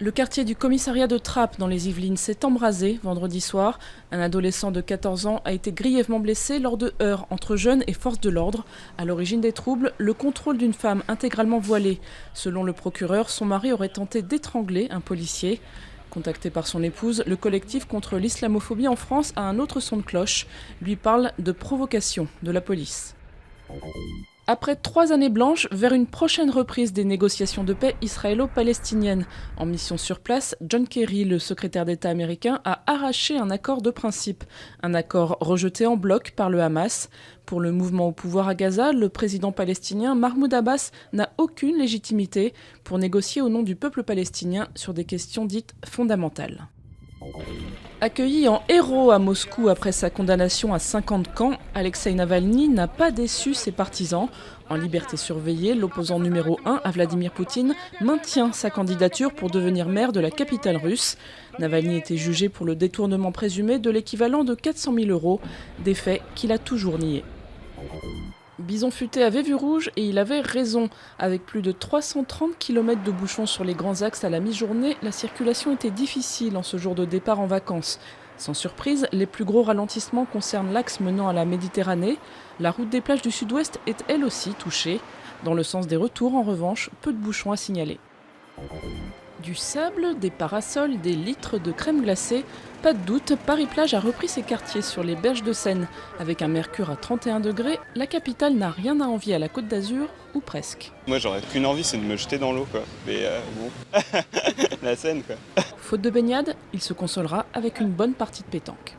Le quartier du commissariat de Trappes dans les Yvelines s'est embrasé vendredi soir. Un adolescent de 14 ans a été grièvement blessé lors de heurts entre jeunes et forces de l'ordre. À l'origine des troubles, le contrôle d'une femme intégralement voilée. Selon le procureur, son mari aurait tenté d'étrangler un policier. Contacté par son épouse, le collectif contre l'islamophobie en France a un autre son de cloche. Lui parle de provocation de la police. Après 3 années blanches, vers une prochaine reprise des négociations de paix israélo-palestiniennes. En mission sur place, John Kerry, le secrétaire d'État américain, a arraché un accord de principe. Un accord rejeté en bloc par le Hamas. Pour le mouvement au pouvoir à Gaza, le président palestinien Mahmoud Abbas n'a aucune légitimité pour négocier au nom du peuple palestinien sur des questions dites fondamentales. Accueilli en héros à Moscou après sa condamnation à 50 camps, Alexeï Navalny n'a pas déçu ses partisans. En liberté surveillée, l'opposant numéro 1 à Vladimir Poutine maintient sa candidature pour devenir maire de la capitale russe. Navalny était jugé pour le détournement présumé de l'équivalent de 400 000 €, des faits qu'il a toujours niés. Bison Futé avait vu rouge et il avait raison. Avec plus de 330 km de bouchons sur les grands axes à la mi-journée, la circulation était difficile en ce jour de départ en vacances. Sans surprise, les plus gros ralentissements concernent l'axe menant à la Méditerranée. La route des plages du sud-ouest est elle aussi touchée. Dans le sens des retours, en revanche, peu de bouchons à signaler. Du sable, des parasols, des litres de crème glacée, pas de doute, Paris-Plage a repris ses quartiers sur les berges de Seine. Avec un mercure à 31 degrés, la capitale n'a rien à envier à la Côte d'Azur, ou presque. Moi j'aurais qu'une envie, c'est de me jeter dans l'eau quoi. Mais bon, la Seine quoi. Faute de baignade, il se consolera avec une bonne partie de pétanque.